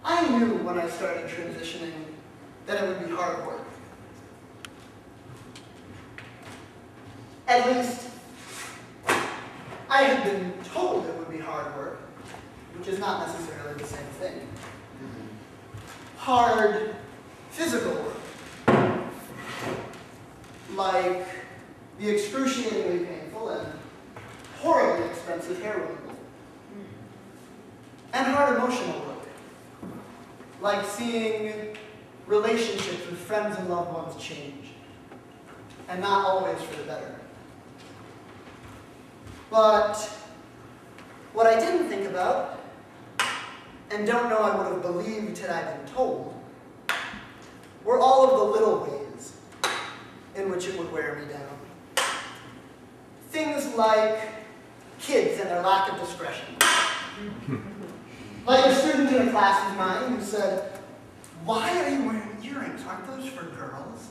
I knew when I started transitioning that it would be hard work. At least, I had been told it would be hard work, which is not necessarily the same thing. Hard physical work, like the excruciatingly painful and horribly expensive hair removal. And hard emotional work, like seeing relationships with friends and loved ones change, and not always for the better. But what I didn't think about, and don't know I would have believed had I been told, were all of the little ways in which it would wear me down. Things like kids and their lack of discretion. Like a student in a class of mine who said, "Why are you wearing earrings? Aren't those for girls?"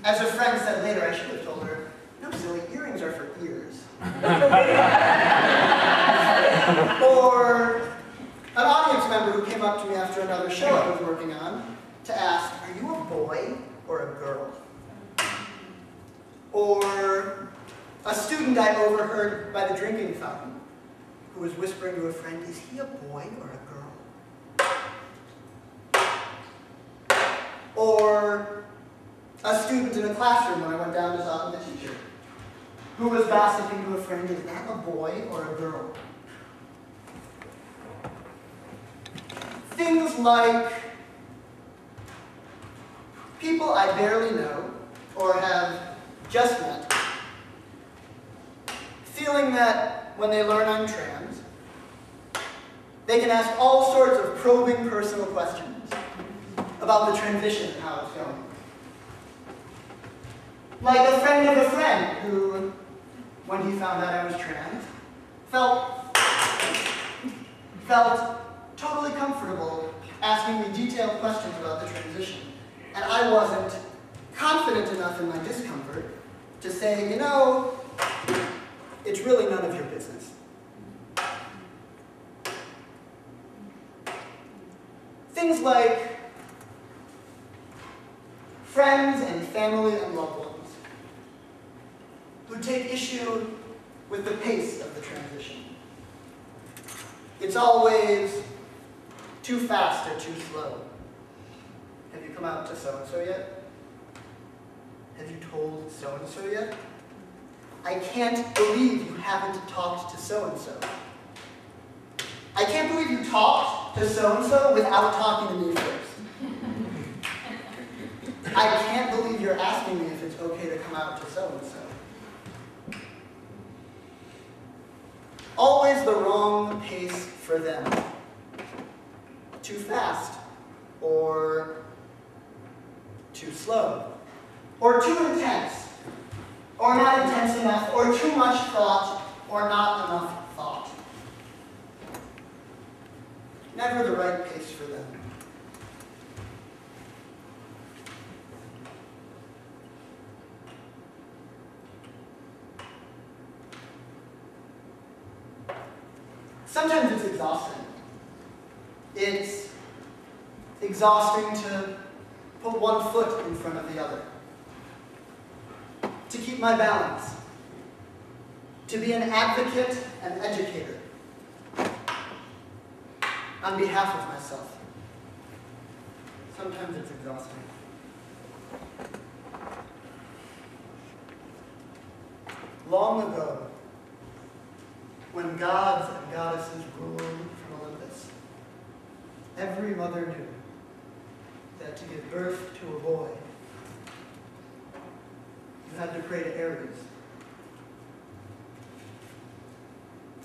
As a friend said later, I should have told her, "No, silly, earrings are for ears." Or an audience member who came up to me after another show I was working on to ask, "Are you a boy or a girl?" Or a student I overheard by the drinking fountain who was whispering to a friend, "Is he a boy or a girl?" Or a student in a classroom when I went down to talk to the teacher who was gossiping to a friend, "Is that a boy or a girl?" Things like people I barely know or have just met, feeling that when they learn I'm trans, they can ask all sorts of probing personal questions about the transition and how it's going. Like a friend of a friend who, when he found out I was trans, felt totally comfortable asking me detailed questions about the transition. And I wasn't confident enough in my discomfort to say, "You know, it's really none of your business." Things like friends and family and loved ones who take issue with the pace of the transition. It's always too fast or too slow. Have you come out to so-and-so yet? Have you told so-and-so yet? I can't believe you haven't talked to so-and-so. I can't believe you talked to so-and-so without talking to me first. I can't believe you're asking me if it's okay to come out to so-and-so. Always the wrong pace for them. Too fast, or too slow, or too intense, or not intense enough, or too much thought, or not enough thought. Never the right pace for them. Sometimes it's exhausting. It's exhausting to put one foot in front of the other, to keep my balance, to be an advocate and educator on behalf of myself. Sometimes it's exhausting. Long ago, when gods and goddesses ruled from Olympus, every mother knew that to give birth to a boy, you had to pray to Ares,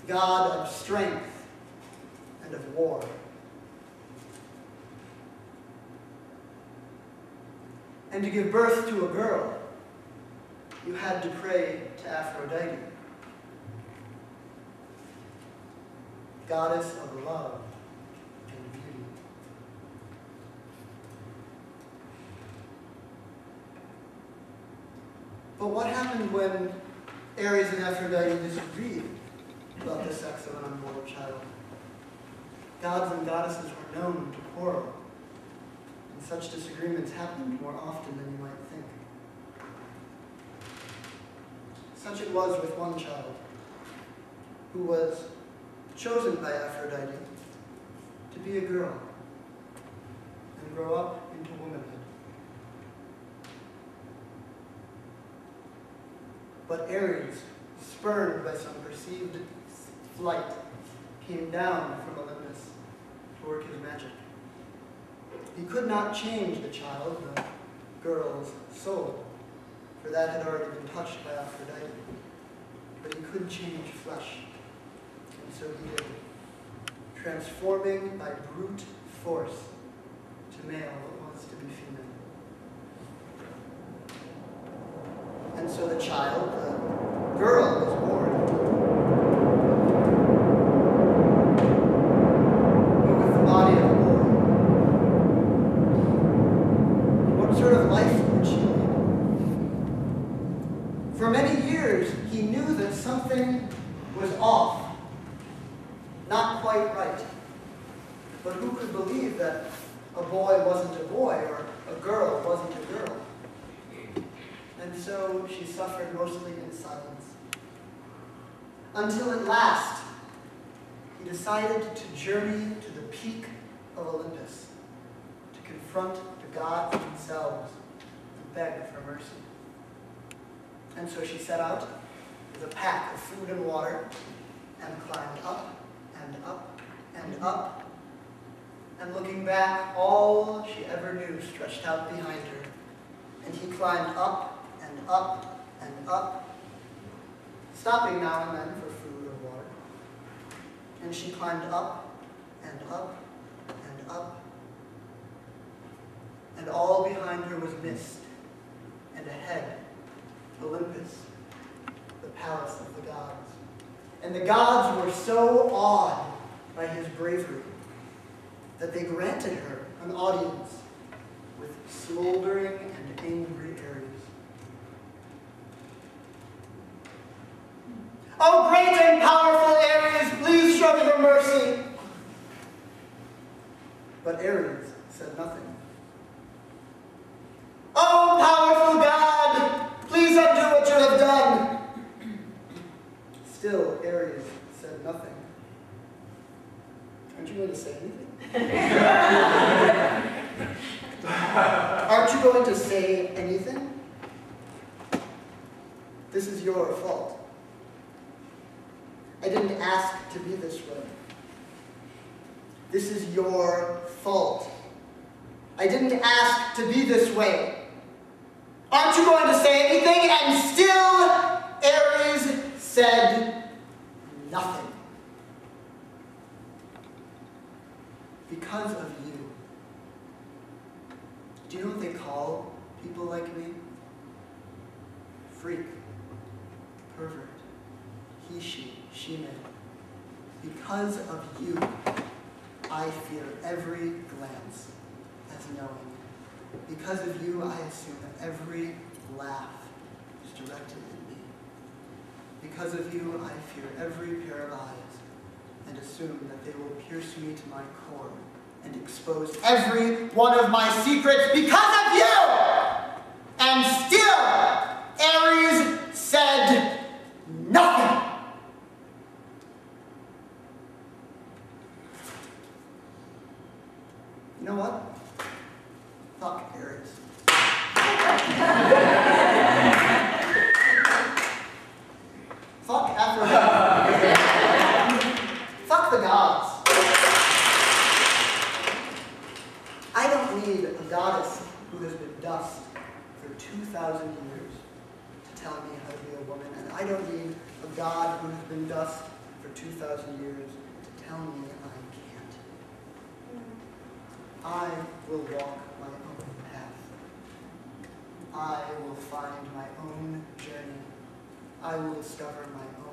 god of strength and of war. And to give birth to a girl, you had to pray to Aphrodite, goddess of love and beauty. But what happened when Ares and Aphrodite disagreed about the sex of an unborn child. Gods and goddesses were known to quarrel, and such disagreements happened more often than you might think. Such it was with one child, who was chosen by Aphrodite to be a girl and grow up into womanhood. But Ares, spurned by some perceived flight, came down from Olympus to work his magic. He could not change the child, the girl's soul, for that had already been touched by Aphrodite. But he could change flesh, and so he did, transforming by brute force to male what was to be female. And so the child, the girl, was born. But with the body of a boy. What sort of life would she lead? For many years, he knew that something was off, not quite right. But who could believe that a boy wasn't a boy, or a girl wasn't a girl? And so she suffered mostly in silence. Until at last, he decided to journey to the peak of Olympus, to confront the gods themselves and beg for mercy. And so she set out with a pack of food and water and climbed up and up and up. And looking back, all she ever knew stretched out behind her. And he climbed up and up and up, stopping now and then for food or water. And she climbed up and up and up. And all behind her was mist, and ahead, Olympus, the palace of the gods. And the gods were so awed by his bravery that they granted her an audience with smoldering and angry Ares. "Oh, great and powerful Ares, please show me your mercy." But Ares said nothing. "Oh, powerful God, please undo what you have done." Still, Ares said nothing. Aren't you going to say anything? Aren't you going to say anything? This is your fault. I didn't ask to be this way. This is your fault. I didn't ask to be this way. Aren't you going to say anything? And still, Ares said nothing. Because of you. Do you know what they call people like me? Freak, pervert, he, she, may. Because of you, I fear every glance as knowing. Because of you, I assume that every laugh is directed at me. Because of you, I fear every pair of eyes and assume that they will pierce me to my core and expose every one of my secrets because of you! And still, Ares said nothing. You know what? Fuck Ares. Fuck Aphrodite. Fuck the gods. I don't need a goddess who has been dust for 2,000 years to tell me how to be a woman, and I don't need a god who has been dust for 2,000 years to tell me I can't. I will walk my own path. I will find my own journey. I will discover my own